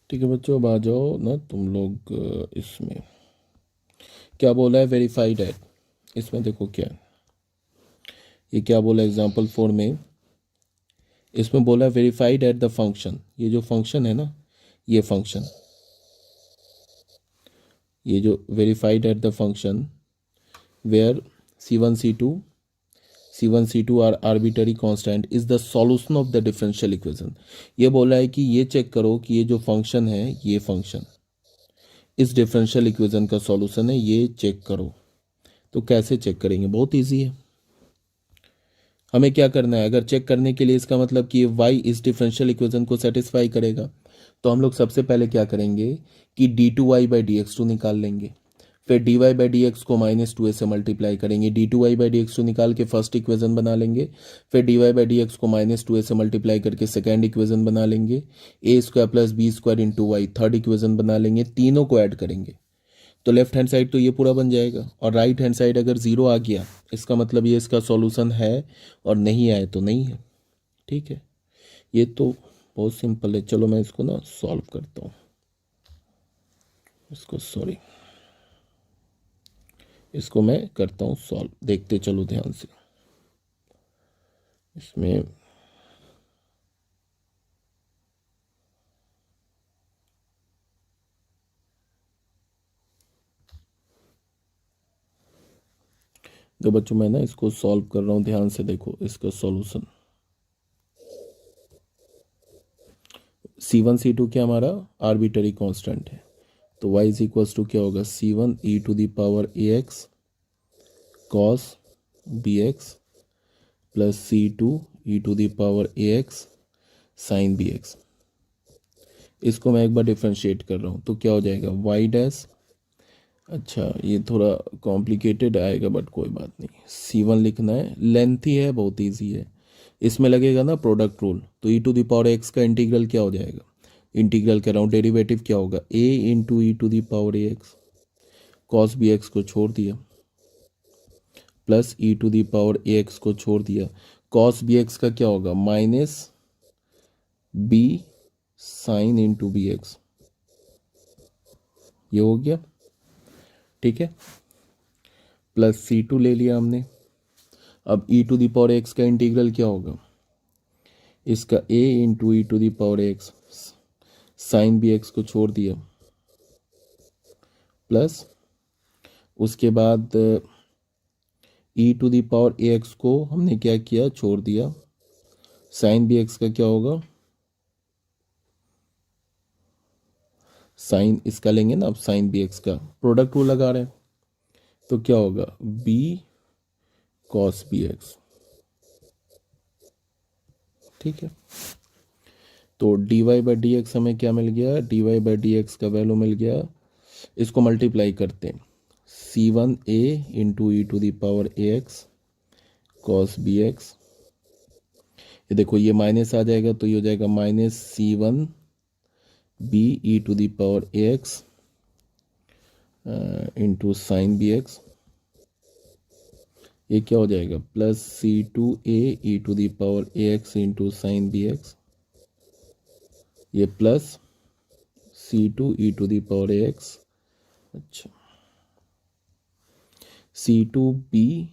ठीक है बच्चों, अब आ जाओ ना तुम लोग इसमें क्या बोला है वेरीफाइड एट। इसमें देखो क्या है, ये क्या बोला एग्जाम्पल 4 में। इसमें बोला है वेरीफाइड एट द फंक्शन। ये जो फंक्शन है ना, ये फंक्शन, ये जो verified at the function where C1 C2 are arbitrary constant is the solution of the differential equation. ये बोला है कि ये चेक करो कि ये जो फंक्शन है, ये फंक्शन इस डिफरेंशियल इक्वेशन का सॉल्यूशन है, ये चेक करो। तो कैसे चेक करेंगे? बहुत इजी है। हमें क्या करना है, अगर चेक करने के लिए इसका मतलब कि y इस डिफरेंशियल इक्वेशन को सेटिस्फाई करेगा, तो हम लोग सबसे पहले क्या करेंगे कि d2y/dx2 निकाल लेंगे। फिर dy/dx को -2a से मल्टीप्लाई करेंगे, d2y/dx2 निकाल के फर्स्ट इक्वेशन बना लेंगे। फिर dy/dx को -2a से मल्टीप्लाई करके सेकेंड इक्वेशन बना लेंगे। a² + b² into Y third equation बना लेंगे। तीनों को ऐड करेंगे तो लेफ्ट हैंड साइड तो ये पूरा बन जाएगा, और राइट हैंड साइड अगर ज़ीरो आ गया इसका मतलब ये इसका सॉल्यूशन है, और नहीं आए तो नहीं है। ठीक है, ये तो बहुत सिंपल है। चलो मैं इसको ना सॉल्व करता हूँ, इसको मैं करता हूँ सॉल्व। देखते चलो ध्यान से। इसमें तो बच्चों मैं ना इसको सॉल्व कर रहा हूँ, ध्यान से देखो इसका सॉल्यूशन। C1 C2 क्या हमारा आर्बिटरी कांस्टेंट है, तो y इज इक्वल्स टू क्या होगा, C1 e⁴ cos bx plus C2 e⁴ sin bx। इसको मैं एक बार डिफ्रेंशिएट कर रहा हूँ तो क्या हो जाएगा y डैश। अच्छा ये थोड़ा कॉम्प्लिकेटेड आएगा बट कोई बात नहीं, C1 लिखना है, लेंथी है, बहुत इजी है। इसमें लगेगा ना प्रोडक्ट रूल, तो e⁴x का इंटीग्रल क्या हो जाएगा, इंटीग्रल कह रहा हूँ, डेरिवेटिव क्या होगा a into e⁴x। cos bx को छोड़ दिया, प्लस e⁴x को छोड़ दिया। cos bx का क्या होगा, minus b sine into B X. ये हो गया, ठीक है। प्लस C2 ले लिया हमने। अब e⁴x का इंटीग्रल क्या होगा, इसका a into e⁴x sine B X को छोड़ दिया, प्लस उसके बाद e⁴x को हमने क्या किया, छोड़ दिया। साइन बी एक्स का क्या होगा, साइन इसका लेंगे ना, अब साइन बी एक्स का प्रोडक्ट रूल लगा रहे हैं, तो क्या होगा b cos bx। ठीक है, तो dy/dx हमें क्या मिल गया, dy/dx का वैल्यू मिल गया, इसको मल्टीप्लाई करते हैं, C1a into e⁴x cos bx। ये देखो ये माइनस आ जाएगा तो ये हो जाएगा -C1b e⁴x into sine B X. ये क्या हो जाएगा, plus C2a e⁴x into sine B X, ये प्लस C2 e⁴x, अच्छा C2b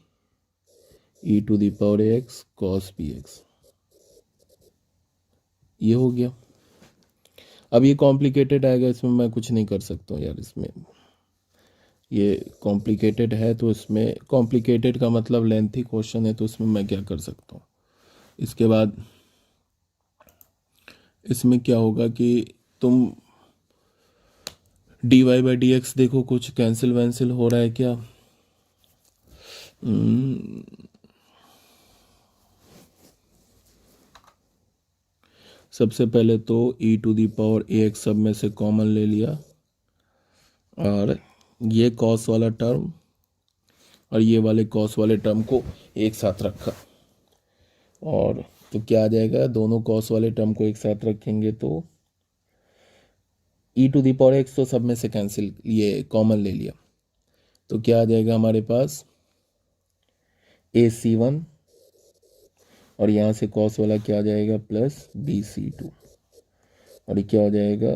e⁴x cos bx। ये हो गया। अब ये कॉम्प्लिकेटेड आएगा, इसमें मैं कुछ नहीं कर सकता हूँ यार, इसमें ये कॉम्प्लिकेटेड है, तो इसमें कॉम्प्लिकेटेड का मतलब लेंथी क्वेश्चन है, तो इसमें मैं क्या कर सकता हूँ। इसके बाद इसमें क्या होगा कि तुम dy/dx देखो कुछ कैंसिल वैंसिल हो रहा है क्या। सबसे पहले तो e⁴x सब में से कॉमन ले लिया, और ये कॉस वाला टर्म और ये वाले कॉस वाले टर्म को एक साथ रखा, और तो क्या आ जाएगा, दोनों कॉस वाले टर्म को एक साथ रखेंगे तो e⁴x तो सब में से कैंसिल, ये कॉमन ले लिया, तो क्या आ जाएगा हमारे पास AC1, और यहाँ से कॉस वाला क्या आ जाएगा, प्लस BC2, और ये क्या हो जाएगा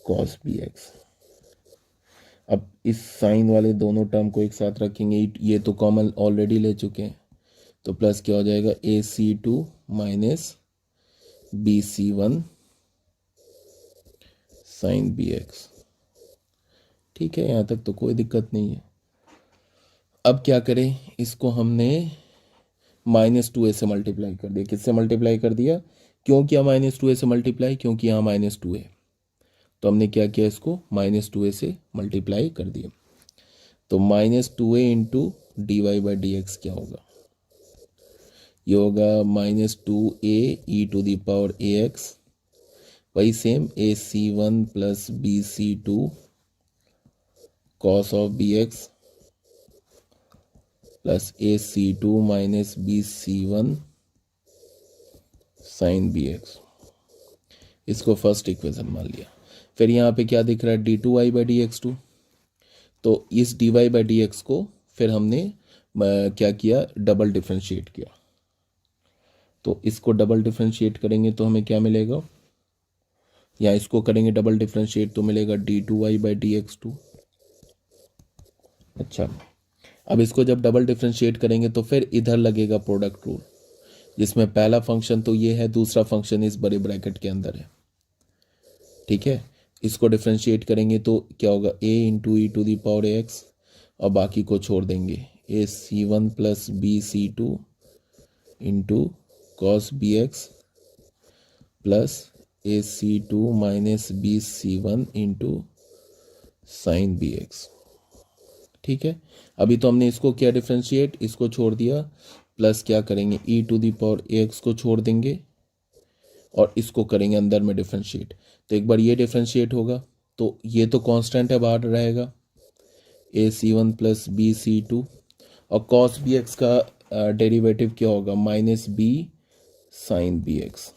कॉस बी एक्स। अब इस साइन वाले दोनों टर्म को एक साथ रखेंगे, ये तो कॉमन ऑलरेडी ले चुके हैं, तो प्लस क्या हो जाएगा AC2 minus BC1 sign B x. ठीक है, यहाँ तक तो कोई दिक्कत नहीं है। अब क्या करें, इसको हमने -2a से मल्टीप्लाई कर दिया। किससे मल्टीप्लाई कर दिया? क्यों किया -2a से मल्टीप्लाई? क्योंकि यहाँ -2a, तो हमने क्या किया, इसको -2a से मल्टीप्लाई कर दिया। तो -2a इंटू dy/dx क्या होगा? ये होगा -2a e⁴ax, वही same AC1 plus BC2 cos of bx plus AC2 minus BC1 sine bx। इसको फर्स्ट इक्वेशन मान लिया। फिर यहाँ पे क्या दिख रहा है, d2y/dx2। तो इस dy/dx को फिर हमने क्या किया, डबल डिफ्रेंशिएट किया। तो इसको डबल डिफ्रेंशिएट करेंगे तो हमें क्या मिलेगा, या इसको करेंगे डबल डिफ्रेंशिएट तो मिलेगा d2y/dx2। अच्छा, अब इसको जब डबल डिफ्रेंशिएट करेंगे तो फिर इधर लगेगा प्रोडक्ट रूल, जिसमें पहला फंक्शन तो ये है, दूसरा फंक्शन इस बड़े ब्रैकेट के अंदर है। ठीक है, इसको डिफ्रेंशिएट करेंगे तो क्या होगा, a इंटू e⁴ax, और बाकी को छोड़ देंगे, AC1 plus BC2 into cos bx plus AC2 minus BC1 into sine bx। ठीक है, अभी तो हमने इसको किया डिफ्रेंशिएट, इसको छोड़ दिया, प्लस क्या करेंगे, e⁴ax को छोड़ देंगे और इसको करेंगे अंदर में डिफ्रेंशिएट। तो एक बार ये डिफ्रेंशिएट होगा तो ये तो कांस्टेंट है, बाहर रहेगा AC1 प्लस BC2, और कॉस bx का डेरिवेटिव क्या होगा, -b sine bx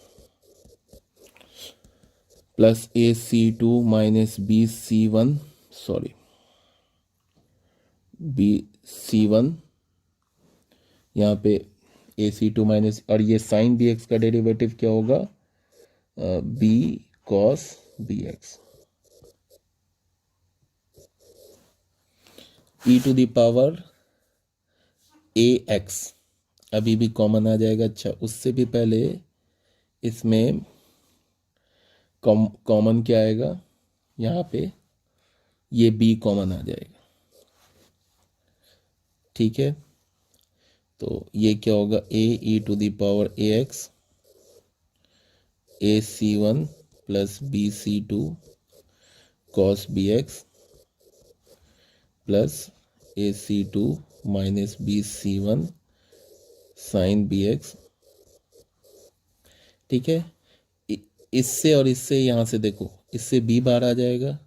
plus AC2 minus BC1 sorry BC1, यहाँ पे AC2 माइनस, और ये साइन bx का डेरिवेटिव क्या होगा, b cos bx। e⁴ax अभी भी कॉमन आ जाएगा। अच्छा, उससे भी पहले इसमें कॉमन क्या आएगा, यहाँ पे ये b कॉमन आ जाएगा। ठीक है, तो ये क्या होगा, e⁴ax AC1 plus BC2 cos bx plus AC2 minus BC1 sine bx। ठीक है, इससे और इससे, यहाँ से देखो, इससे b बाहर आ जाएगा,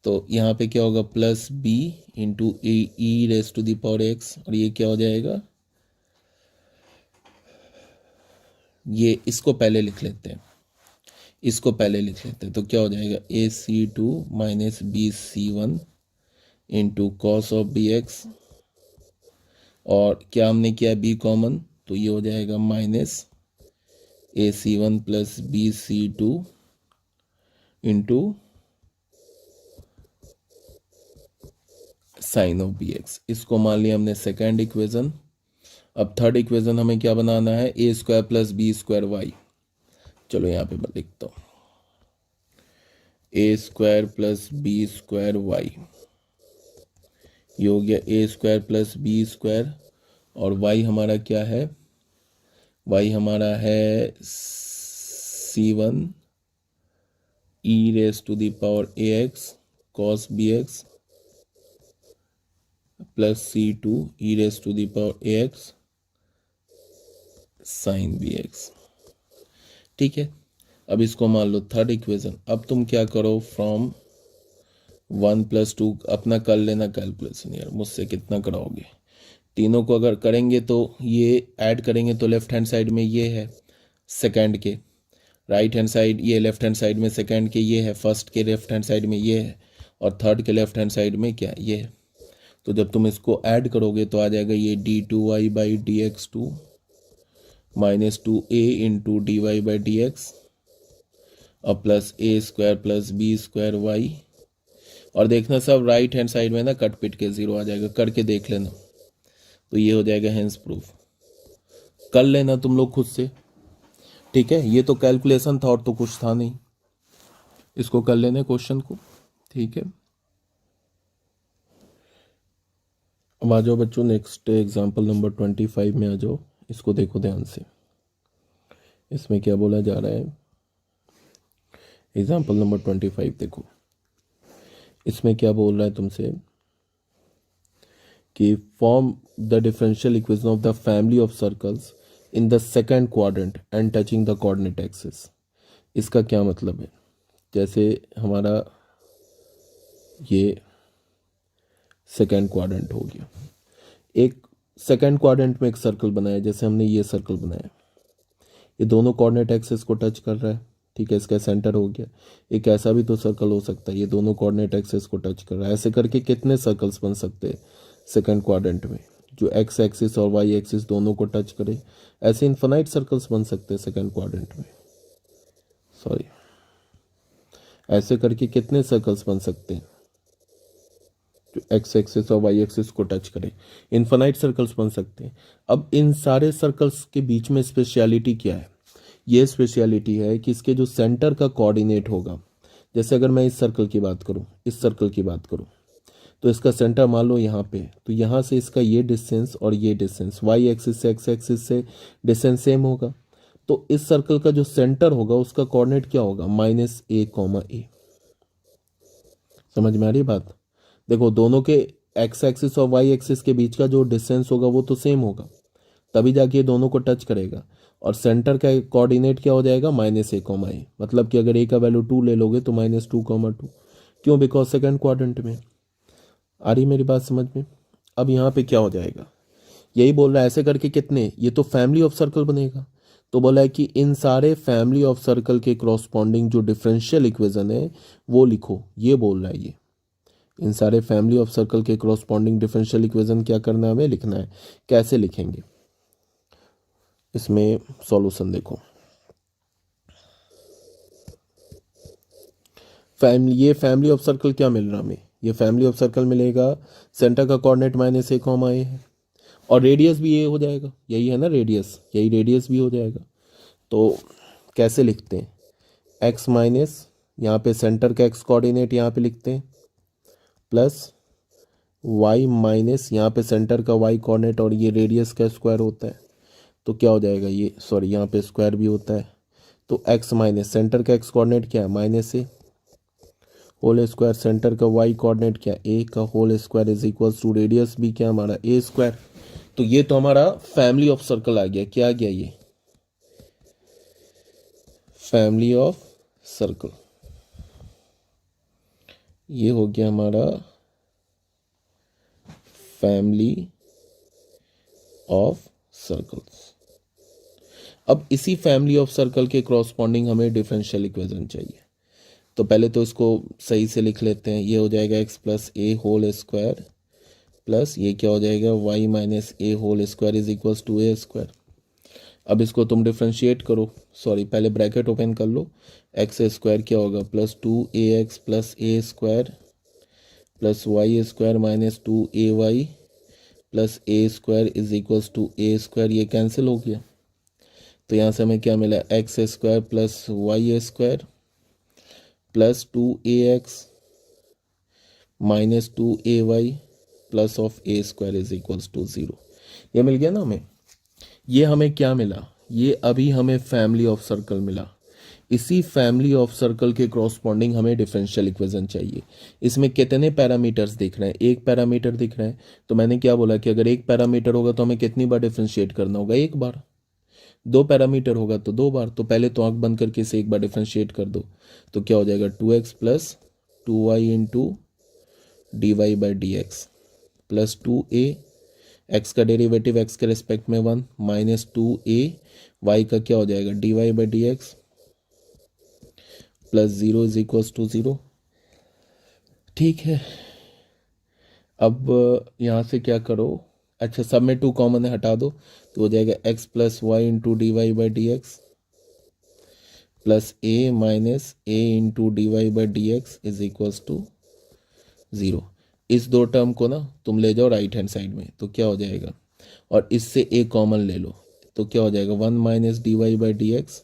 तो यहाँ पे क्या होगा, प्लस b इंटू e⁴x, और ये क्या हो जाएगा, ये इसको पहले लिख लेते हैं, इसको पहले लिख लेते हैं, तो क्या हो जाएगा, AC2 minus BC1 into cos of bx, और क्या हमने किया, b कॉमन, तो ये हो जाएगा minus AC1 plus BC2 into sine of bx। इसको मान लिया हमने सेकेंड इक्वेशन। अब थर्ड इक्वेशन हमें क्या बनाना है, a² प्लस b² y। चलो यहाँ पे मैं लिखता हूँ, a² प्लस b² y, ये हो गया a² प्लस b², और y हमारा क्या है, y हमारा है C1 e⁴ax cos bx plus C2 e⁴ax sine bx। ठीक है, अब इसको मान लो थर्ड इक्वेशन। अब तुम क्या करो, फ्रॉम 1 + 2 अपना कर लेना कैलकुलेशन, यार मुझसे कितना कराओगे, तीनों को अगर करेंगे तो ये ऐड करेंगे तो लेफ्ट हैंड साइड में ये है सेकंड के, राइट हैंड साइड ये लेफ्ट हैंड साइड में सेकंड के ये है, फर्स्ट के लेफ्ट हैंड साइड में ये है, और थर्ड के लेफ्ट हैंड साइड में क्या ये है। तो जब तुम इसको ऐड करोगे तो आ जाएगा ये d2y/dx2 -2a इंटू dy/dx, और प्लस ए square plus b square y, और देखना सब राइट हैंड साइड में ना कट पिट के जीरो आ जाएगा, करके देख लेना। तो ये हो जाएगा हेंस प्रूफ। कर लेना तुम लोग खुद से, ठीक है। ये तो कैलकुलेशन था और तो कुछ था नहीं, इसको कर लेना क्वेश्चन को, ठीक है। अब आ जाओ बच्चों नेक्स्ट एग्जाम्पल नंबर 25 में आ जाओ। इसको देखो ध्यान से, इसमें क्या बोला जा रहा है। एग्जाम्पल नंबर 25 देखो, इसमें क्या बोल रहा है तुमसे कि form the differential equation of the family of circles in the second quadrant and touching the coordinate axis. इसका क्या मतलब है, जैसे हमारा ये सेकेंड क्वाड्रेंट हो गया, एक सेकेंड क्वाड्रेंट में एक सर्कल बनाया, जैसे हमने ये सर्कल बनाया, ये दोनों कोऑर्डिनेट एक्सिस को टच कर रहा है, ठीक है, इसका सेंटर हो गया। एक ऐसा भी तो सर्कल हो सकता है, ये दोनों कोऑर्डिनेट एक्सिस को टच कर रहा है। ऐसे करके कितने सर्कल्स बन सकते हैं सेकंड क्वाड्रेंट में, जो एक्स एक्सिस और वाई एक्सिस दोनों को टच करे। ऐसे इन्फिनाइट सर्कल्स बन सकते हैं सेकंड क्वाड्रेंट में, सॉरी, ऐसे करके कितने सर्कल्स बन सकते हैं जो एक्स एक्सिस और वाई एक्सिस को टच करे, इन्फिनाइट सर्कल्स बन सकते हैं। अब इन सारे सर्कल्स के बीच में स्पेशलिटी क्या है, ये स्पेशलिटी है कि इसके जो सेंटर का कोऑर्डिनेट होगा, जैसे अगर मैं इस सर्कल की बात करूं, इस सर्कल की बात करूं, तो इसका सेंटर मान लो यहाँ पे, तो यहाँ से इसका ये डिस्टेंस और ये डिस्टेंस वाई एक्सिस से एक्स एक्सिस से डिस्टेंस सेम होगा। तो इस सर्कल का जो सेंटर होगा उसका कोऑर्डिनेट क्या होगा, -a, समझ में आ रही बात। देखो दोनों के एक्स एक्सिस और वाई एक्सिस के बीच का जो डिस्टेंस होगा वो तो सेम होगा, तभी जाके ये दोनों को टच करेगा। और सेंटर का कोऑर्डिनेट क्या हो जाएगा, -a, मतलब कि अगर a का वैल्यू 2 ले लोगे तो -2, क्यों, बिकॉज सेकंड क्वाड्रेंट में। आ रही मेरी बात समझ में। अब यहाँ पे क्या हो जाएगा, यही बोल रहा है ऐसे करके कितने, ये तो फैमिली ऑफ सर्कल बनेगा। तो बोला है कि इन सारे फैमिली ऑफ सर्कल के क्रॉसपॉन्डिंग जो डिफरेंशियल इक्वेशन है वो लिखो, ये बोल रहा है ये। इन सारे फैमिली ऑफ सर्कल के क्रॉसपॉन्डिंग डिफरेंशियल इक्वेशन क्या करना है, हमें लिखना है। कैसे लिखेंगे, इसमें सॉल्यूशन देखो। ये फैमिली ऑफ सर्कल क्या मिल रहा हमें, ये फैमिली ऑफ सर्कल मिलेगा, सेंटर का कोऑर्डिनेट -a, है, और रेडियस भी ये हो जाएगा, यही है ना रेडियस, यही रेडियस भी हो जाएगा। तो कैसे लिखते हैं, x माइनस यहाँ पे सेंटर का x कोऑर्डिनेट यहाँ पे लिखते हैं, प्लस y माइनस यहाँ पे सेंटर का y कोऑर्डिनेट, और ये रेडियस का स्क्वायर होता है, तो क्या हो जाएगा ये, सॉरी यहाँ पे स्क्वायर भी होता है। तो x माइनस सेंटर का x कोऑर्डिनेट क्या है, -a होल स्क्वायर, सेंटर का y कोऑर्डिनेट क्या, a का whole square is equals to radius भी क्या हमारा a स्क्वायर। तो ये तो हमारा फैमिली ऑफ सर्कल आ गया, क्या आ गया, ये फैमिली ऑफ सर्कल, ये हो गया हमारा फैमिली ऑफ सर्कल्स। अब इसी फैमिली ऑफ सर्कल के क्रॉसपॉन्डिंग हमें डिफरेंशियल इक्वेशन चाहिए। तो पहले तो इसको सही से लिख लेते हैं, ये हो जाएगा x plus A whole square plus ये क्या हो जाएगा y minus A whole square is equals to A square. अब इसको तुम डिफ्रेंशिएट करो, सॉरी पहले ब्रैकेट ओपन कर लो, एक्स स्क्वायर क्या होगा +2ax plus A square plus Y square -2ay plus A square is equals to A square. ये cancel हो गया, तो यहाँ से हमें क्या मिला, X square plus Y square plus 2ax -2ay plus of A square is equals to 0। ये मिल गया ना हमें। ये हमें क्या मिला, ये अभी हमें फैमिली ऑफ सर्कल मिला। इसी फैमिली ऑफ सर्कल के क्रॉसपॉन्डिंग हमें डिफरेंशियल इक्वेशन चाहिए। इसमें कितने पैरामीटर्स दिख रहे हैं, एक पैरामीटर दिख रहे हैं। तो मैंने क्या बोला कि अगर एक पैरामीटर होगा तो हमें कितनी बार डिफरेंशिएट करना होगा, एक बार। दो पैरामीटर होगा तो दो बार। तो पहले तो आंख बंद करके इसे एक बार डिफरेंशिएट कर दो, तो क्या हो जाएगा 2x plus 2y into dy/dx plus 2a, x का डेरिवेटिव x के रेस्पेक्ट में 1 माइनस 2a, y का क्या हो जाएगा dy/dx plus 0 is equals to 0। ठीक है, अब यहाँ से क्या करो, अच्छा सब में 2 कॉमन है, हटा दो, तो हो जाएगा x plus Y into dy/dx plus A minus A into D Y by D X is equals to 0। इस दो टर्म को ना तुम ले जाओ राइट हैंड साइड में, तो क्या हो जाएगा, और इससे ए कॉमन ले लो, तो क्या हो जाएगा 1 minus D Y by D X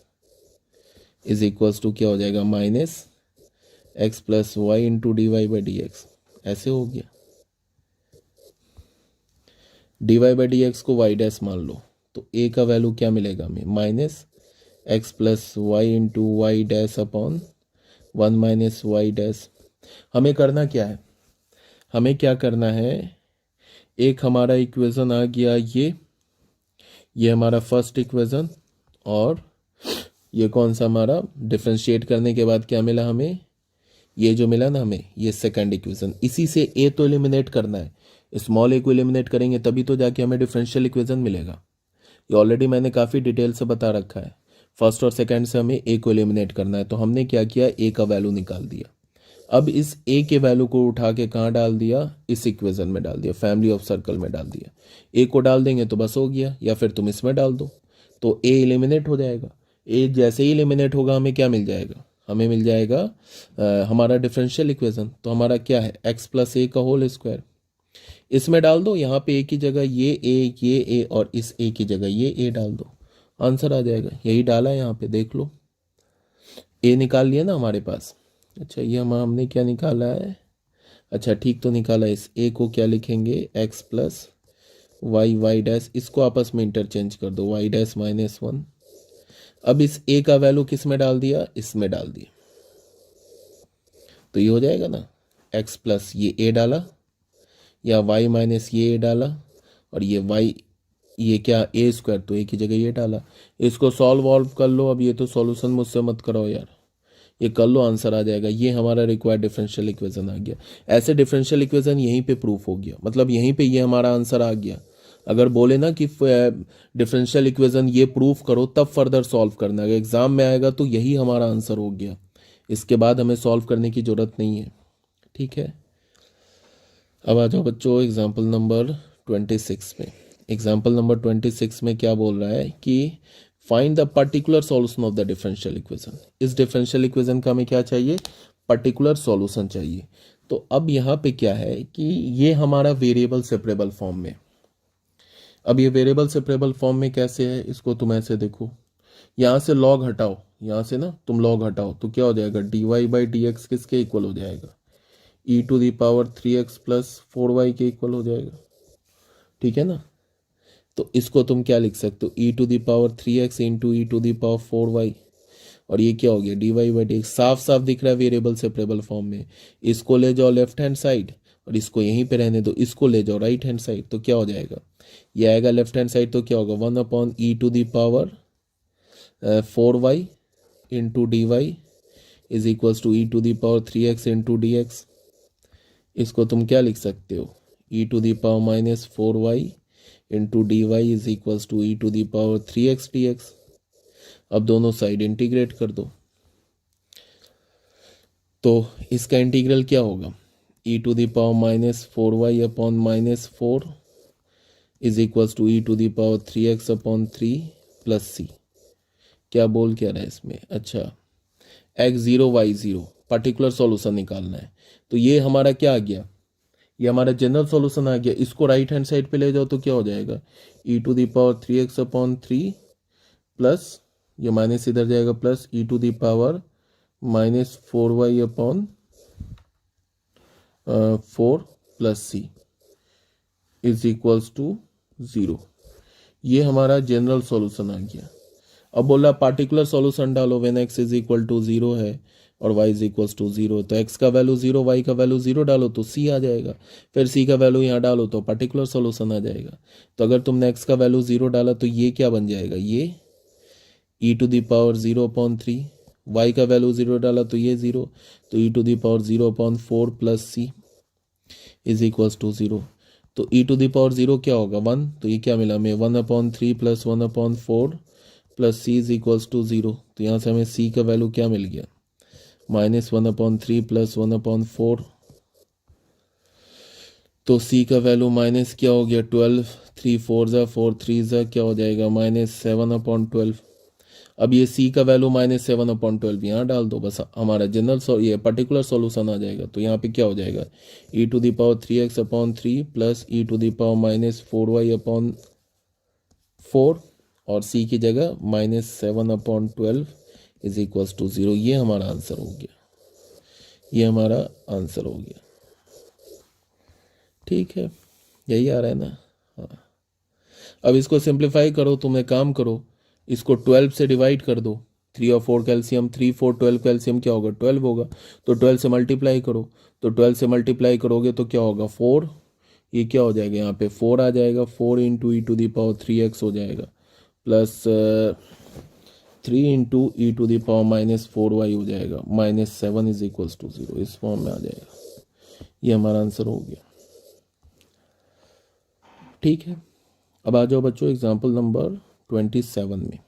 is equals to क्या हो जाएगा minus X plus Y into D Y by D X. ऐसे हो गया। D Y by D x को वाई डैश मान लो, तो ए का वैल्यू क्या मिलेगा हमें, minus X plus Y into Y dash upon 1 minus Y dash. हमें करना क्या है, हमें क्या करना है, एक हमारा इक्वेशन आ गया ये हमारा फर्स्ट इक्वेशन, और ये कौन सा हमारा, डिफरेंशिएट करने के बाद क्या मिला हमें, ये जो मिला ना हमें, ये सेकंड इक्वेशन। इसी से ए तो एलिमिनेट करना है, स्मॉल ए को एलिमिनेट करेंगे तभी तो जाके हमें डिफरेंशियल इक्वेशन मिलेगा। ये ऑलरेडी मैंने काफ़ी डिटेल से बता रखा है। फर्स्ट और सेकंड से हमें ए को एलिमिनेट करना है, तो हमने क्या किया, ए का वैल्यू निकाल दिया। अब इस ए के वैल्यू को उठा के कहाँ डाल दिया, इस इक्वेशन में डाल दिया, फैमिली ऑफ सर्कल में डाल दिया। ए को डाल देंगे तो बस हो गया, या फिर तुम इसमें डाल दो तो ए एलिमिनेट हो जाएगा। ए जैसे ही एलिमिनेट होगा हमें क्या मिल जाएगा, हमें मिल जाएगा हमारा डिफरेंशियल इक्वेशन। तो हमारा क्या है, एक्स प्लस ए का होल स्क्वायर। इसमें डाल दो, यहाँ पे ए की जगह ये ए और इस ए की जगह ये ए डाल दो, आंसर आ जाएगा। यही डाला है यहाँ पे, देख लो, ए निकाल लिया ना हमारे पास। अच्छा ये हमने क्या निकाला है, अच्छा ठीक तो निकाला है। इस ए को क्या लिखेंगे, X plus Y Y dash, इसको आपस में इंटरचेंज कर दो, वाई डैश माइनस 1। अब इस ए का वैल्यू किस में डाल दिया, इसमें डाल दिया, तो ये हो जाएगा ना, एक्स प्लस ये ए डाला, या वाई माइनस ये ए डाला, और ये वाई, ये क्या ए स्क्वायर, तो ए की जगह ये डाला। इसको सॉल्व वॉल्व कर लो। अब ये तो सॉल्यूशन मुझसे मत कराओ यार, ये कर लो, आंसर आ जाएगा। ये हमारा रिक्वायर्ड डिफरेंशियल इक्वेशन आ गया। ऐसे डिफरेंशियल इक्वेशन यहीं पे प्रूफ हो गया, मतलब यहीं पे ये हमारा आंसर आ गया। अगर बोले ना कि डिफरेंशियल इक्वेशन ये प्रूफ करो तब फर्दर सॉल्व करना, अगर एग्जाम में आएगा तो यही हमारा आंसर हो गया, इसके बाद हमें सॉल्व करने की ज़रूरत नहीं है। ठीक है, अब आ जाओ बच्चों एग्जाम्पल नंबर 26 में। एग्जाम्पल नंबर 26 में क्या बोल रहा है कि find the particular solution of the differential equation. इस डिफरेंशियल इक्वेशन का हमें क्या चाहिए, पर्टिकुलर सॉल्यूशन चाहिए। तो अब यहाँ पे क्या है कि ये हमारा वेरिएबल सेपरेबल फॉर्म में। अब ये वेरिएबल सेपरेबल फॉर्म में कैसे है, इसको तुम ऐसे देखो, यहाँ से लॉग हटाओ, यहाँ से ना तुम लॉग हटाओ तो क्या हो जाएगा, D Y by D x किसके इक्वल हो जाएगा, e to the power 3x plus 4y के इक्वल हो जाएगा। ठीक है ना, तो इसको तुम क्या लिख सकते हो, e to the power 3x into e to the power 4y, और ये क्या हो गया, D Y by D x. साफ साफ दिख रहा है वेरिएबल सेपरेबल फॉर्म में। इसको ले जाओ लेफ्ट हैंड साइड और इसको यहीं पे रहने दो, इसको ले जाओ राइट हैंड साइड, तो क्या हो जाएगा, ये आएगा लेफ्ट हैंड साइड, तो क्या होगा 1 upon e to the power 4y into D y is equals to e to the power 3x into D x. इसको तुम क्या लिख सकते हो, e to the power minus 4y into D y is equals to e to the power 3x d x. अब दोनों side integrate कर दो, तो इसका इंटीग्रल क्या होगा, e to the power minus 4y upon minus 4 is equals to e to the power 3x upon 3 plus c. क्या बोल क्या रहा है इसमें, अच्छा x0 y0 पर्टिकुलर सॉल्यूशन निकालना है। तो ये हमारा क्या आ गया, ये हमारा जनरल सॉल्यूशन आ गया। इसको राइट हैंड साइड पे ले जाओ तो क्या हो जाएगा, e to the power 3x upon 3 plus, ये माइनस इधर जाएगा, plus e to the power minus 4y upon 4 plus C is equals to 0। ये हमारा जनरल सॉल्यूशन आ गया। अब बोल रहा पार्टिकुलर सॉल्यूशन डालो, when x is equal to 0 है और y इज इक्वल्स टू 0, तो x का वैल्यू 0, y का वैल्यू 0 डालो तो c आ जाएगा, फिर c का वैल्यू यहाँ डालो तो पर्टिकुलर सॉल्यूशन आ जाएगा। तो अगर तुमने x का वैल्यू 0 डाला तो ये क्या बन जाएगा, ये e to the power 0 upon 3, y का वैल्यू 0 डाला तो ये 0, तो e to the power 0 upon 4 plus c is equals to 0। तो e टू दी पावर 0 क्या होगा 1, तो ये क्या मिला हमें 1 upon 3 plus 1 upon 4 plus C is equals to 0। तो यहाँ से हमें c का वैल्यू क्या मिल गया, माइनस 1 अपॉन 3 प्लस 1 अपॉन 4, तो c का वैल्यू माइनस क्या हो गया 12, 3 4 ज़ा 4 3 ज़ा क्या हो जाएगा माइनस 7 अपॉन 12। अब ये c का वैल्यू -7/12 यहाँ डाल दो, बस हमारा जनरल ये पर्टिकुलर सॉल्यूशन आ जाएगा। तो यहाँ पे क्या हो जाएगा, e⁻3x/3 प्लस e⁻4y/4 और c की जगह -7/12 इज इक्वल्स टू 0। ये हमारा आंसर हो गया, ये हमारा आंसर हो गया। ठीक है, यही आ रहा है ना। हाँ, अब इसको सिंप्लीफाई करो, तुम एक काम करो, इसको 12 से डिवाइड कर दो। 3 और 4 कैल्शियम, 3 4 12 कैल्शियम क्या होगा, 12 होगा। तो 12 से मल्टीप्लाई करो, तो 12 से मल्टीप्लाई करोगे तो क्या होगा 4, ये क्या हो जाएगा यहाँ पे 4 आ जाएगा, 4 इंटू e⁻3x हो जाएगा प्लस 3 इंटू e⁻4y हो जाएगा, -7 इज इक्वल्स टू 0। इस फॉर्म में आ जाएगा, ये हमारा आंसर हो गया। ठीक है, अब आ जाओ बच्चों एग्जाम्पल नंबर 27 में।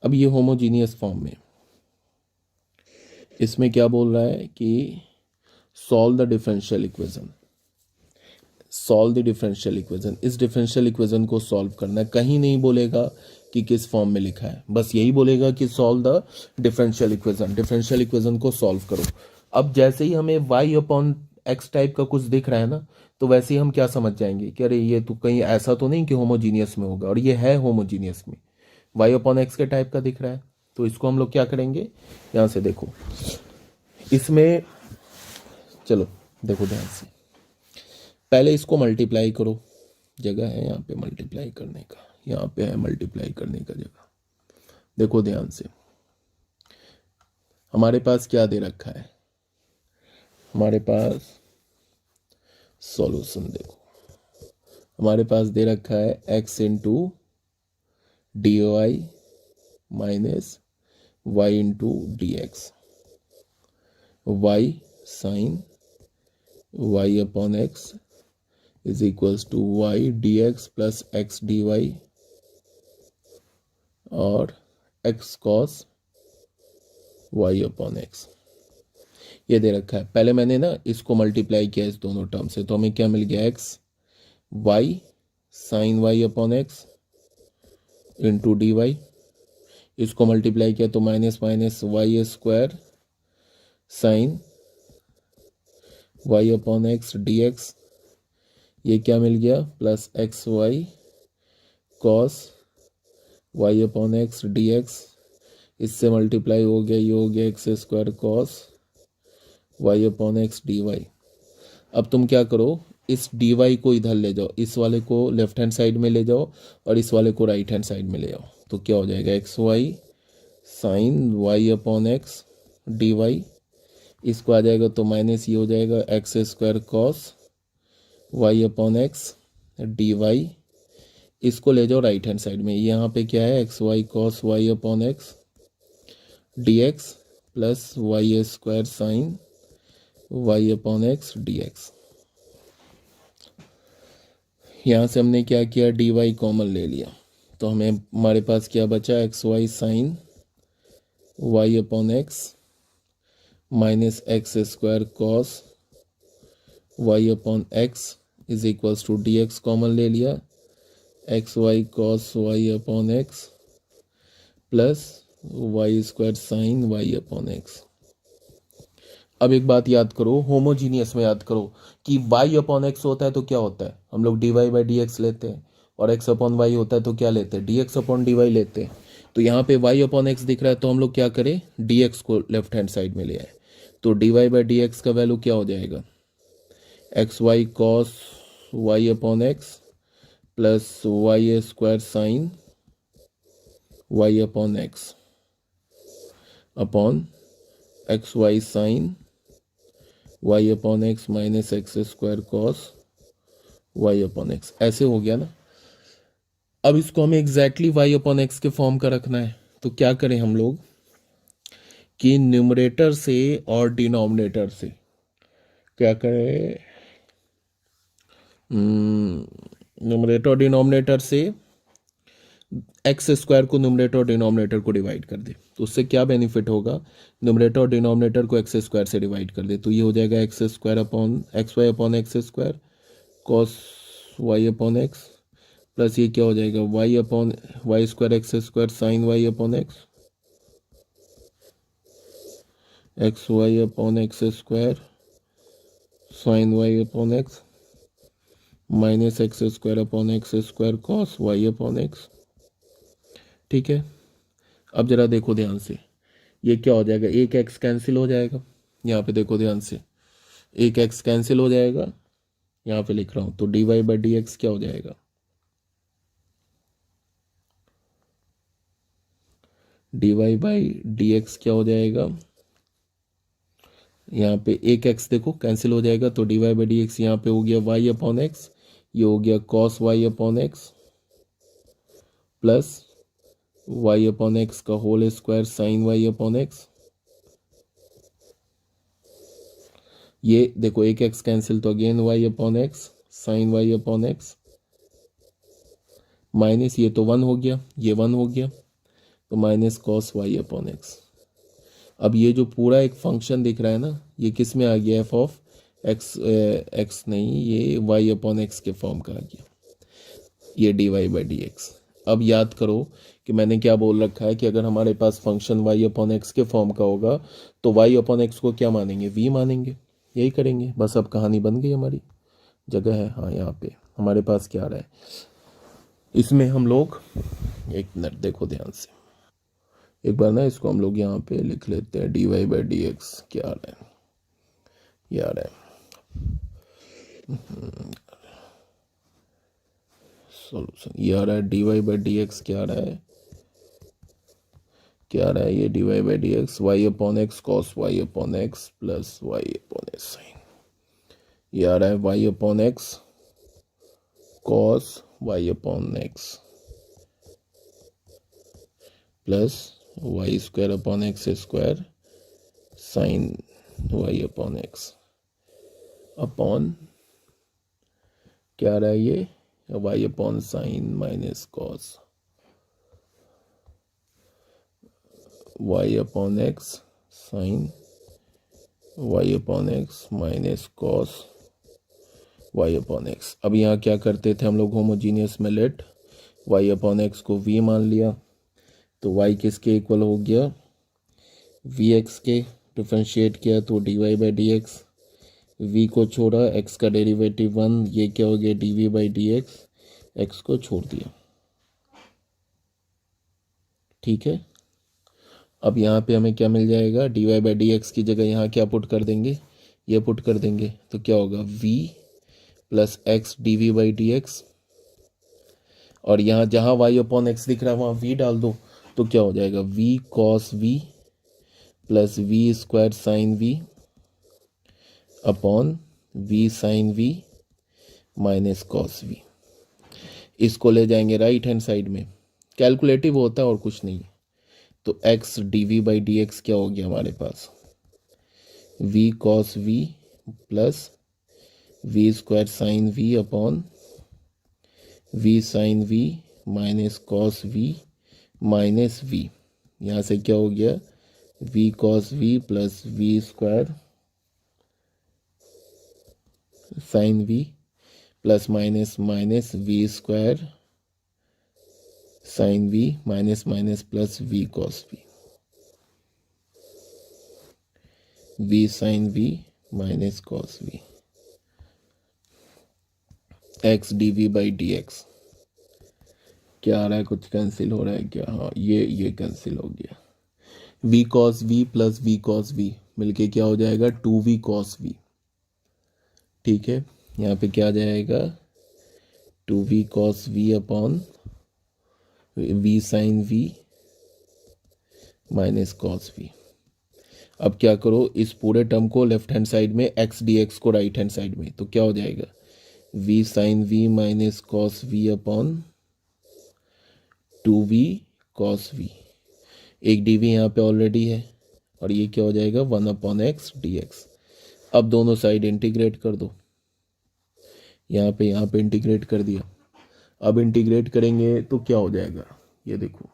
अब ये होमोजीनियस फॉर्म में, इसमें क्या बोल रहा है कि solve the differential equation, solve the differential equation. इस डिफरेंशियल इक्वेशन को सॉल्व करना है, कहीं नहीं बोलेगा कि किस फॉर्म में लिखा है, बस यही बोलेगा कि solve the differential equation, differential equation को सॉल्व करो। अब जैसे ही हमें y/x टाइप का कुछ दिख रहा है ना, तो वैसे ही हम क्या समझ जाएंगे कि अरे ये तो कहीं ऐसा तो नहीं कि होमोजीनियस में होगा, और ये है होमोजीनियस में, y/x के टाइप का दिख रहा है। तो इसको हम लोग क्या करेंगे, यहाँ से देखो, इसमें चलो देखो ध्यान से, पहले इसको मल्टीप्लाई करो, जगह है यहाँ पे मल्टीप्लाई करने का, यहाँ पे है मल्टीप्लाई करने का जगह। देखो ध्यान से, हमारे पास क्या दे रखा है, हमारे पास सॉल्यूशन देखो, हमारे पास दे रखा है x into D Y minus Y into D X, Y sine y/x is equals to Y D X plus X D Y और x कॉस y/x, ये दे रखा है। पहले मैंने ना इसको मल्टीप्लाई किया इस दोनों टर्म से, तो हमें क्या मिल गया, x Y sine y/x into D Y, इसको मल्टीप्लाई किया तो minus minus Y square sine y/x D X, ये क्या मिल गया plus X Y cos y/x D x, इससे मल्टीप्लाई हो गया, ये हो गया X square cos y/x D Y. अब तुम क्या करो, इस डी वाई को इधर ले जाओ, इस वाले को लेफ्ट हैंड साइड में ले जाओ और इस वाले को राइट हैंड साइड में ले जाओ, तो क्या हो जाएगा X Y sine y/x D Y, इसको आ जाएगा तो माइनस ये हो जाएगा X square cos y/x D Y, इसको ले जाओ राइट हैंड साइड में, यहाँ पे क्या है X Y cos y/x D X plus Y square sine y/x D X. यहाँ से हमने क्या किया, डी वाई कॉमन ले लिया, तो हमें हमारे पास क्या बचा, X Y sine y/x minus X square cos y/x is equals to D X common ले लिया, X Y cos y/x plus Y square sine y/x। अब एक बात याद करो, होमोजीनियस में याद करो कि y/x होता है तो क्या होता है, हम लोग dy/dx लेते हैं, और x/y होता है तो क्या लेते हैं, dx/dy लेते हैं। तो यहाँ पे y/x दिख रहा है तो हम लोग क्या करें, dx को लेफ्ट हैंड साइड में ले आए, तो dy/dx का वैल्यू क्या हो जाएगा, X Y cos y/x plus Y square sine y/x upon x Y sine y/x minus X square cos y/x, ऐसे हो गया ना। अब इसको हमें एग्जैक्टली y/x के फॉर्म का रखना है, तो क्या करें हम लोग कि न्यूमरेटर से और डिनोमिनेटर से क्या करें, न्यूमरेटर और डिनोमिनेटर से एक्स स्क्वायर को न्यूमरेटर और डिनोमिनेटर को डिवाइड कर दे, तो उससे क्या बेनिफिट होगा, न्यूमरेटर और डिनोमिनेटर को एक्स स्क्वायर से डिवाइड कर दे, तो ये हो जाएगा X square upon x Y upon X square cos y/x plus ये क्या हो जाएगा Y upon Y square X square sine Y upon x Y upon X square sine Y upon x minus X square upon X square cos Y upon x. ठीक है, अब जरा देखो ध्यान से, ये क्या हो जाएगा, एक एक्स कैंसिल हो जाएगा, यहाँ पे देखो ध्यान से, एक एक्स कैंसिल हो जाएगा, यहाँ पे लिख रहा हूँ, तो D Y by D x क्या हो जाएगा, D Y by D x क्या हो जाएगा, यहाँ पे एक एक्स देखो कैंसिल हो जाएगा, तो D Y by D X यहाँ पे हो गया वाई अपॉन एक्स, ये हो गया cos Y upon x plus Y upon x का whole square sine Y upon x. ये देखो एक एक्स कैंसिल, तो again y upon x sine Y upon x minus ये तो वन हो गया, ये वन हो गया, तो minus cos Y upon X. अब ये जो पूरा एक फंक्शन दिख रहा है ना, ये किस में आ गया, एफ ऑफ एक्स, एक्स नहीं, ये वाई अपॉन एक्स के फॉर्म का आ गया, ये D Y by D x. अब याद करो कि मैंने क्या बोल रखा है कि अगर हमारे पास फंक्शन वाई अपॉन एक्स के फॉर्म का होगा तो वाई अपॉन एक्स को क्या मानेंगे, वी मानेंगे, यही करेंगे बस। अब कहानी बन गई, हमारी जगह है, हाँ यहाँ पे हमारे पास क्या आ रहा है, इसमें हम लोग एक मिनट देखो ध्यान से, एक बार ना इसको हम लोग यहाँ पे लिख लेते हैं, D Y by D x क्या आ रहा है, ये आ रहा है सॉल्यूशन, ये आ रहा है D Y by D x क्या आ रहा है, क्या आ रहा है, ये D Y by D X Y upon X cos Y upon x plus Y upon x sine, ये आ रहा है Y upon X cos Y upon x plus Y square upon X square sine Y upon x upon क्या आ रहा है, ये Y upon sine minus cos Y upon x sine Y upon x minus cos Y upon X. अब यहाँ क्या करते थे हम लोग, होमोजीनियस में लेट वाई अपॉन एक्स को वी मान लिया, तो वाई किसके इक्वल हो गया, वी एक्स के, डिफ्रेंशिएट किया तो D Y by D X, V को छोड़ा, एक्स का डेरिवेटिव वन, ये क्या हो गया D we by D X, X को छोड़ दिया। ठीक है, अब यहाँ पे हमें क्या मिल जाएगा, D Y by D X की जगह यहाँ क्या पुट कर देंगे, ये पुट कर देंगे, तो क्या होगा v plus X D we by D X, और यहाँ जहाँ y अपॉन एक्स दिख रहा है वहाँ v डाल दो, तो क्या हो जाएगा v cos v plus v square sine v upon v sine v minus cos v। इसको ले जाएंगे राइट हैंड साइड में, कैलकुलेटिव होता है और कुछ नहीं, तो x d we by D x क्या हो गया हमारे पास, v cos v plus v square sine v upon v sine v minus cos v minus v, यहाँ से क्या हो गया v cos v plus v square sine v plus minus minus v square sine v minus minus plus v cos v, v sine v minus cos v, x D we by D x क्या आ रहा है, कुछ cancel हो रहा है क्या, हाँ ये कैंसिल हो गया, v cos v plus v cos v मिलके क्या हो जाएगा 2v कॉस v। ठीक है, यहाँ पे क्या आ जाएगा 2v cos v upon v sine v minus cos v। अब क्या करो, इस पूरे टर्म को लेफ्ट हैंड साइड में, x डी एक्स को राइट हैंड साइड में, तो क्या हो जाएगा v sine v minus cos v upon 2v cos v, एक डी वी यहाँ पे ऑलरेडी है, और ये क्या हो जाएगा 1 अपॉन एक्स डी एक्स। अब दोनों साइड इंटीग्रेट कर दो, यहाँ पे इंटीग्रेट कर दिया, अब इंटीग्रेट करेंगे तो क्या हो जाएगा, ये देखो,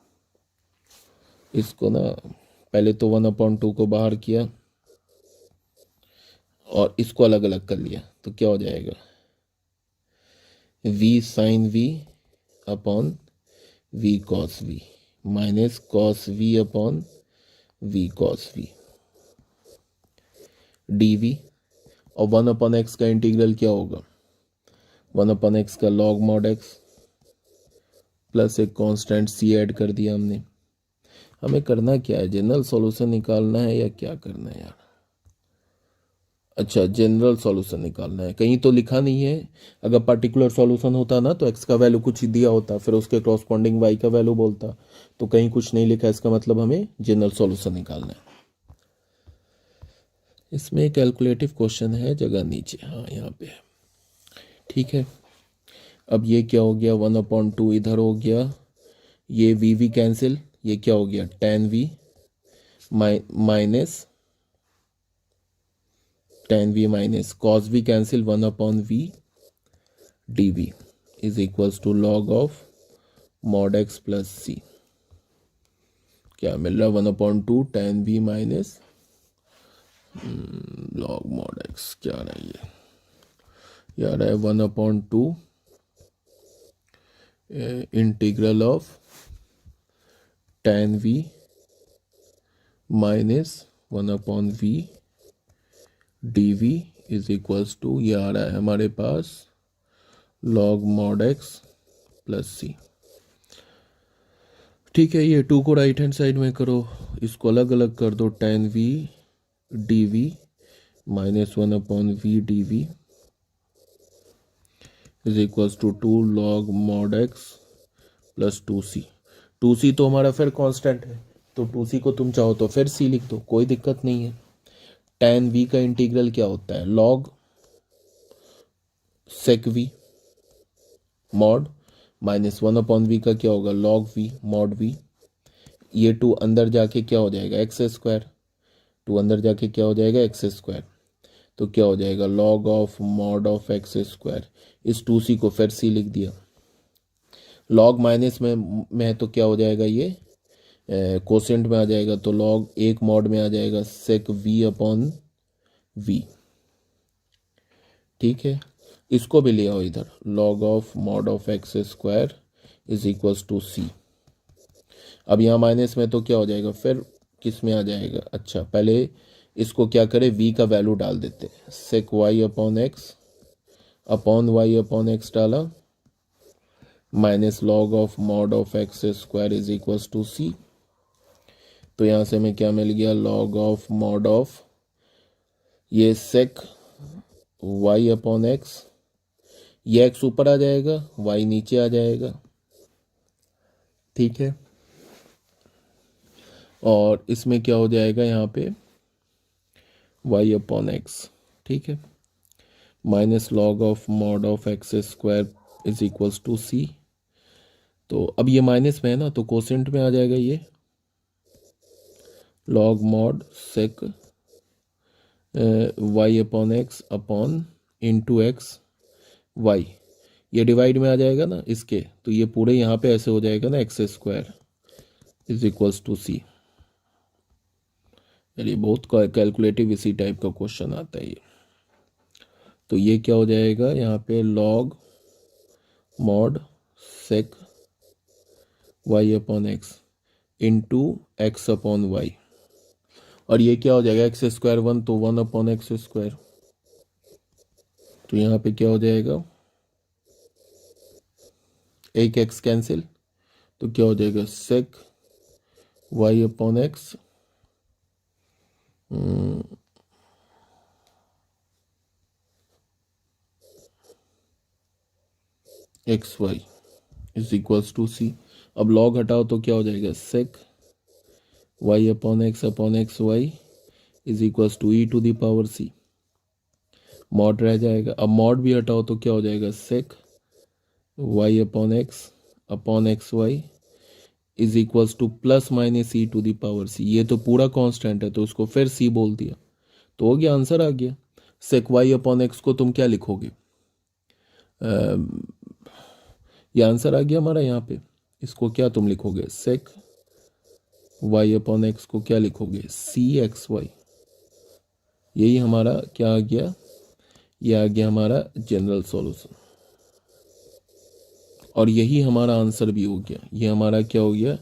इसको ना पहले तो 1/2 को बाहर किया और इसको अलग अलग कर लिया, तो क्या हो जाएगा v sine v upon v cos v minus cos v upon v cos v d v. और 1/x का इंटीग्रल क्या होगा? 1/x का log mod x प्लस एक कांस्टेंट c ऐड कर दिया हमने। हमें करना क्या है? जनरल सॉल्यूशन निकालना है या क्या करना है यार? अच्छा, जनरल सॉल्यूशन निकालना है। कहीं तो लिखा नहीं है। अगर पर्टिकुलर सॉल्यूशन होता ना तो x का वैल्यू कुछ ही दिया होता, फिर उसके कॉरस्पॉन्डिंग y का वैल्यू बोलता। तो कहीं कुछ नहीं लिखा, इसका मतलब हमें जनरल सॉल्यूशन निकालना है। इसमें कैलकुलेटिव क्वेश्चन है, जगह नीचे, हाँ यहाँ पे है। ठीक है, अब ये क्या हो गया? 1/2 इधर हो गया, ये वी कैंसिल, ये क्या हो गया? tan v minus tan v minus cos v cancel 1/v dv is equals to log of mod x plus c. क्या मिल रहा है? 1/2 tan v minus log mod x क्या रहा है ये? यार है 1/2 integral of tan v minus 1/v dv is equals to, ये आ रहा है हमारे पास log mod x plus c. ठीक है, ये 2 को राइट हैंड साइड में करो, इसको अलग अलग कर दो। tan v dv minus 1/v dv is equals to 2 log mod x plus 2c। 2c तो हमारा फिर कांस्टेंट है, तो 2c को तुम चाहो तो फिर c लिख दो, कोई दिक्कत नहीं है। tan v का इंटीग्रल क्या होता है? log sec v mod minus 1/v का क्या होगा? log v mod v। ये 2 अंदर जाके क्या हो जाएगा? X square. 2 अंदर जाके क्या हो जाएगा? X square. तो क्या हो जाएगा? log of mod of x square. इस 2c को फिर c लिख दिया। log माइनस में है तो क्या हो जाएगा? ये कोसेंट में आ जाएगा, तो log एक मॉड में आ जाएगा sec v अपॉन v। ठीक है, इसको भी ले आओ इधर, log of mod of x square is equals to c। अब यहाँ माइनस में तो क्या हो जाएगा? फिर किस में आ जाएगा? अच्छा, पहले इसको क्या करें? v का वैल्यू डाल देते हैं। sec y upon x upon y upon x डाला, minus log of mod of x square is equals to c। तो यहाँ से हमें क्या मिल गया? log ऑफ mod ऑफ ये sec y अपॉन एक्स, ये x ऊपर आ जाएगा, y नीचे आ जाएगा। ठीक है, और इसमें क्या हो जाएगा? यहाँ पे y अपॉन एक्स। ठीक है, minus log of mod of x square is equals to c। तो अब ये माइनस में है ना, तो कोसेंट में आ जाएगा ये log mod sec y upon x upon into x y. ये डिवाइड में आ जाएगा ना इसके, तो ये पूरे यहाँ पे ऐसे हो जाएगा ना, x square is equals to c. यानी बहुत कैलकुलेटिव इसी टाइप का क्वेश्चन आता है ये। तो ये क्या हो जाएगा? यहाँ पे log mod sec y upon x into x upon y. और ये क्या हो जाएगा? एक्स स्क्वायर 1, तो 1 अपॉन एक्स स्क्वायर। तो यहाँ पे क्या हो जाएगा? एक एक्स कैंसिल, तो क्या हो जाएगा? sec y upon x x Y is equals to सी। अब log हटाओ तो क्या हो जाएगा? sec y upon x Y is equals to e to the power c. Mod रह जाएगा। अब मॉड भी हटाओ तो क्या हो जाएगा? sec y upon x Y is equals to plus minus e to the power c. ये तो पूरा कांस्टेंट है, तो उसको फिर सी बोल दिया, तो हो गया, आंसर आ गया। sec y अपॉन एक्स को तुम क्या लिखोगे? ये आंसर आ गया हमारा यहाँ पे। इसको क्या तुम लिखोगे? sec y अपॉन एक्स को क्या लिखोगे? सी एक्स वाई। यही हमारा क्या आ गया? ये आ गया हमारा जनरल सॉल्यूशन। और यही हमारा आंसर भी हो गया, ये हमारा क्या हो गया,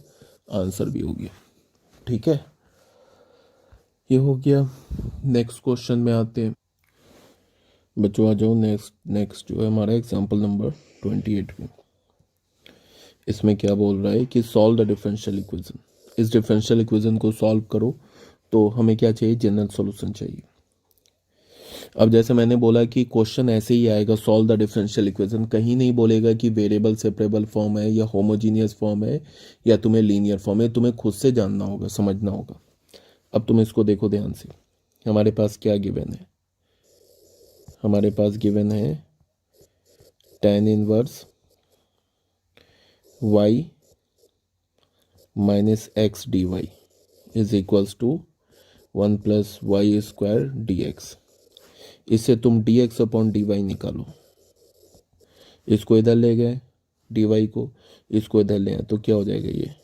आंसर भी हो गया। ठीक है, ये हो गया। नेक्स्ट क्वेश्चन में आते हैं बच्चों, आ जाओ। नेक्स्ट जो है हमारा एग्जाम्पल नंबर 28 में। इसमें क्या बोल रहा है कि सॉल्व द डिफरेंशियल इक्वेशन। इस डिफरेंशियल इक्वेशन को सॉल्व करो तो हमें क्या चाहिए, जनरल सॉल्यूशन चाहिए। अब जैसे मैंने बोला कि क्वेश्चन ऐसे ही आएगा, सॉल्व द डिफरेंशियल इक्वेशन, कहीं नहीं बोलेगा कि वेरिएबल सेपरेबल फॉर्म है या होमोजीनियस फॉर्म है या तुम्हें लीनियर फॉर्म है, तुम्हें खुद से जानना होगा, समझना होगा। अब तुम इसको देखो ध्यान से, हमारे पास क्या गिवन है, हमारे पास गिवन है tan inverse y minus x D y is equals to 1 plus Y square d x. इससे तुम d x upon d y निकालो, इसको इधर ले गए डी वाई को, इसको इधर ले आए तो क्या हो जाएगा, ये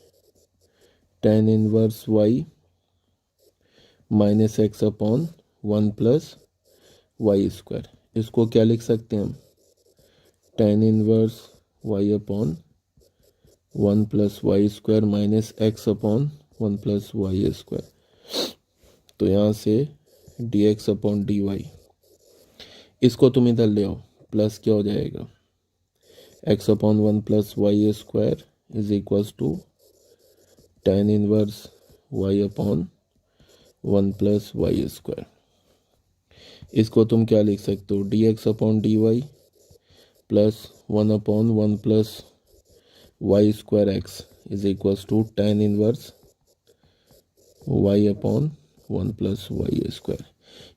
tan inverse y minus x upon 1 plus Y square. इसको क्या लिख सकते हैं हम, tan inverse y upon 1 plus Y square minus x upon 1 plus Y square. तो यहाँ से d x upon d Y, इसको तुम इधर ले आओ, प्लस क्या हो जाएगा, x upon 1 plus Y square is equals to tan inverse y upon 1 plus Y square. इसको तुम क्या लिख सकते हो, d x upon d y plus 1 upon 1 plus Y square x is equals to tan inverse y upon 1 plus Y square.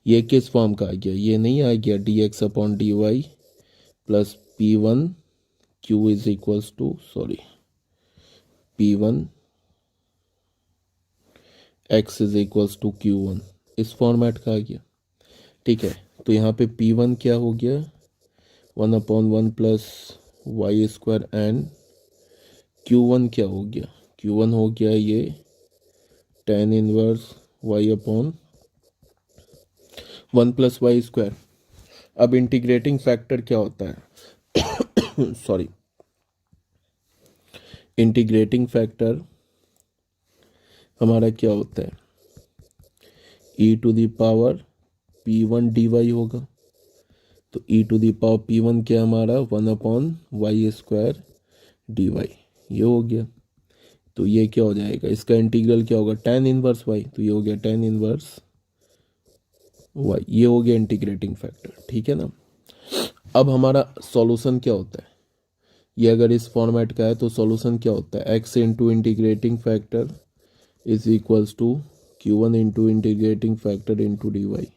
ये किस form का आ गया, ये नहीं आ गया d x upon d y plus p one q is equals to p one x is equals to q one, इस फॉर्मेट का आ गया। ठीक है, तो यहाँ पे पी वन क्या हो गया, 1 upon 1 plus Y square and q one क्या हो गया, क्यू वन हो गया ये tan inverse y upon 1 plus Y square. अब इंटीग्रेटिंग फैक्टर क्या होता है सॉरी, इंटीग्रेटिंग फैक्टर हमारा क्या होता है, e to the power p one d y होगा। तो e to the power p one क्या हमारा 1 upon Y square d y, ये हो गया। तो ये क्या हो जाएगा, इसका इंटीग्रल क्या होगा, tan इनवर्स y, तो ये हो गया tan इनवर्स y, ये हो गया इंटीग्रेटिंग फैक्टर। ठीक है ना। अब हमारा सॉल्यूशन क्या होता है, ये अगर इस फॉर्मेट का है तो सॉल्यूशन क्या होता है, x into integrating factor is equals to q one into integrating factor into D y.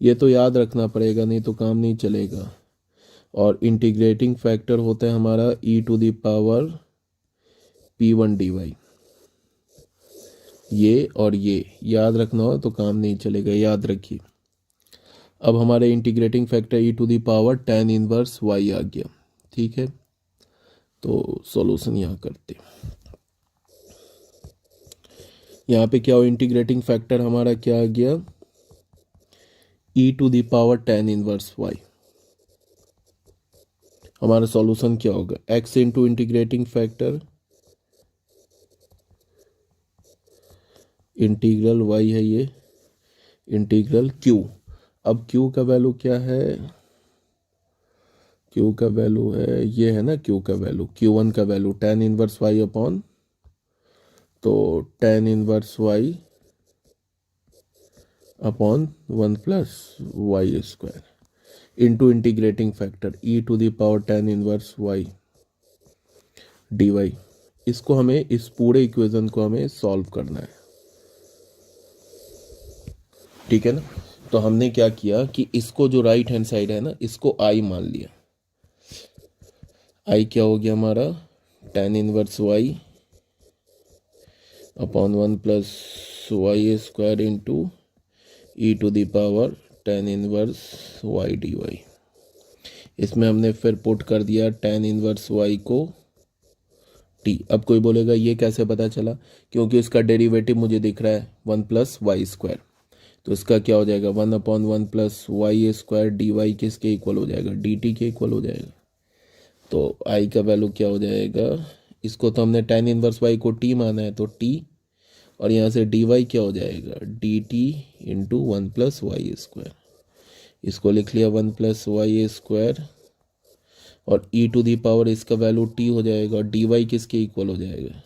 ये तो याद रखना पड़ेगा, नहीं तो काम नहीं चलेगा। और इंटीग्रेटिंग फैक्टर होता है हमारा e to the power p one d y, ये और ये याद रखना हो तो काम नहीं चलेगा, याद रखिए। अब हमारे integrating factor e to the power tan inverse y आ गया। ठीक है, तो सॉल्यूशन यहाँ करते, यहाँ पे क्या हो, इंटीग्रेटिंग फैक्टर हमारा क्या आ गया, e to the power tan inverse y। हमारा सॉल्यूशन क्या होगा, x into integrating factor integral y है ये इंटीग्रल q। अब q का वैल्यू क्या है, q का वैल्यू है ये है ना, q का वैल्यू q1 का value tan inverse y upon, तो tan inverse y upon 1 plus Y square into integrating factor e to the power tan inverse y d Y. इसको हमें, इस पूरे इक्वेशन को हमें सॉल्व करना है। ठीक है ना। तो हमने क्या किया कि इसको जो राइट हैंड साइड है ना, इसको आई मान लिया। आई क्या हो गया हमारा, tan inverse y upon 1 plus Y square into e to the power tan inverse y d y. इसमें हमने फिर पुट कर दिया tan इनवर्स y को t। अब कोई बोलेगा ये कैसे पता चला, क्योंकि इसका डेरिवेटिव मुझे दिख रहा है 1 प्लस वाई स्क्वायर, तो इसका क्या हो जाएगा 1 upon 1 plus Y square d y किसके इक्वल हो जाएगा, डी टी के इक्वल हो जाएगा। तो आई का वैल्यू क्या हो जाएगा, इसको तो हमने tan इनवर्स वाई को टी माना है तो टी, और यहाँ से डी वाई क्या हो जाएगा d t into one plus Y square, इसको लिख लिया वन प्लस वाई स्क्वायर, और ई टू दी पावर इसका वैल्यू टी हो जाएगा, और डी वाई किसके इक्वल हो जाएगा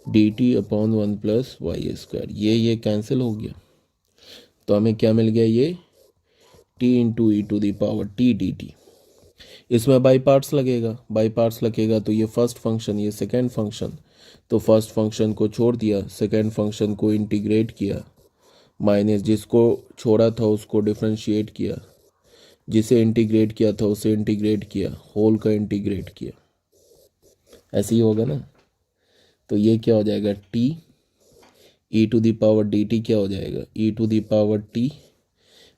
d t upon one plus Y square, ये कैंसिल हो गया, तो हमें क्या मिल गया ये t into e to the power t d t. इसमें बाई पार्ट्स लगेगा तो ये फर्स्ट फंक्शन ये सेकेंड फंक्शन, तो फर्स्ट फंक्शन को छोड़ दिया, सेकेंड फंक्शन को इंटीग्रेट किया, माइनस जिसको छोड़ा था उसको डिफ्रेंशिएट किया, जिसे इंटीग्रेट किया था उसे इंटीग्रेट किया, होल का इंटीग्रेट किया, ऐसे ही होगा ना। तो ये क्या हो जाएगा t e to the power d t क्या हो जाएगा e to the power t,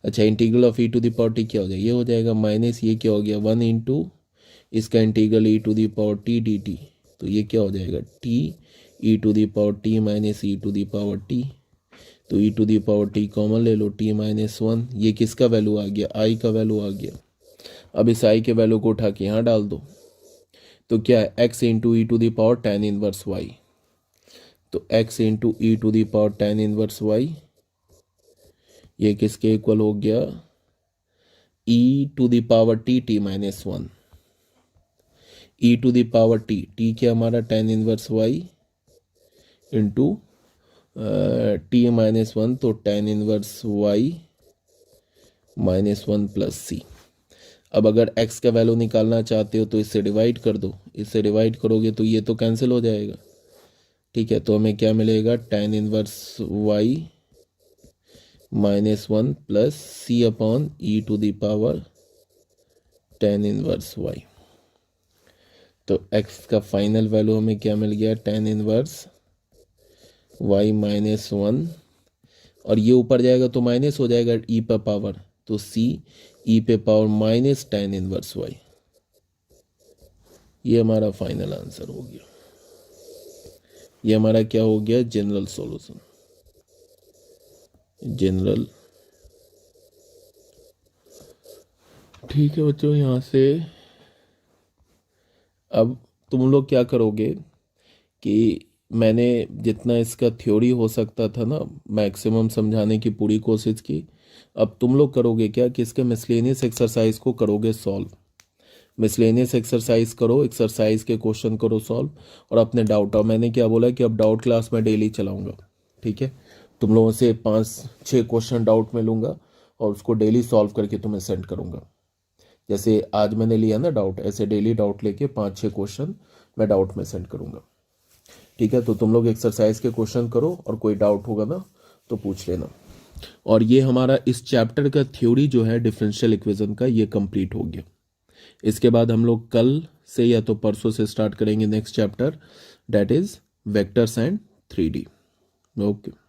अच्छा integral of e to the power t क्या हो जाएगा ये हो जाएगा माइनस ये क्या हो गया वन इंटू इसका integral e to the power t d t, तो ये क्या हो जाएगा t e to the power t minus e to the power t, तो e to the power t common ले लो टी माइनस वन, ये किसका वैल्यू आ गया आई का वैल्यू आ गया। अब इस आई के वैल्यू को उठा के यहाँ डाल दो, तो क्या है x into e to the power tan inverse y, तो x into e to the power tan inverse y ये किसके इक्वल हो गया e to the power t minus one, e to the power t क्या हमारा tan inverse y into t minus one, तो tan inverse y minus one plus c. अब अगर x का वैल्यू निकालना चाहते हो तो इससे डिवाइड कर दो, इससे डिवाइड करोगे तो ये तो कैंसिल हो जाएगा, ठीक है। तो हमें क्या मिलेगा tan inverse y minus one plus c upon e to the power tan inverse y. तो x का फाइनल वैल्यू हमें क्या मिल गया tan inverse y minus one, और ये ऊपर जाएगा तो माइनस हो जाएगा e पर पावर, तो c e पे power minus tan inverse y, ये हमारा फाइनल आंसर हो गया। ये हमारा क्या हो गया जनरल सॉल्यूशन, जनरल। ठीक है बच्चों, यहाँ से अब तुम लोग क्या करोगे कि मैंने जितना इसका थ्योरी हो सकता था ना मैक्सिमम समझाने की पूरी कोशिश की, अब तुम लोग करोगे क्या कि इसके मिसलेनियस एक्सरसाइज को करोगे सॉल्व, मिसलेनियस एक्सरसाइज करो, एक्सरसाइज के क्वेश्चन करो सॉल्व, और अपने डाउट, और मैंने क्या बोला कि अब डाउट क्लास में डेली चलाऊंगा, ठीक है। तुम लोगों से 5-6 क्वेश्चन डाउट में लूँगा और उसको डेली सॉल्व करके तुम्हें सेंड करूँगा, जैसे आज मैंने लिया ना डाउट, ऐसे डेली डाउट लेके 5-6 क्वेश्चन मैं डाउट में सेंड करूँगा, ठीक है। तो तुम लोग एक्सरसाइज के क्वेश्चन करो और कोई डाउट होगा ना तो पूछ लेना। और ये हमारा इस चैप्टर का थ्योरी जो है डिफरेंशियल इक्वेशन का ये कंप्लीट हो गया। इसके बाद हम लोग कल से या तो परसों से स्टार्ट करेंगे next chapter, that is vectors and 3D। Okay.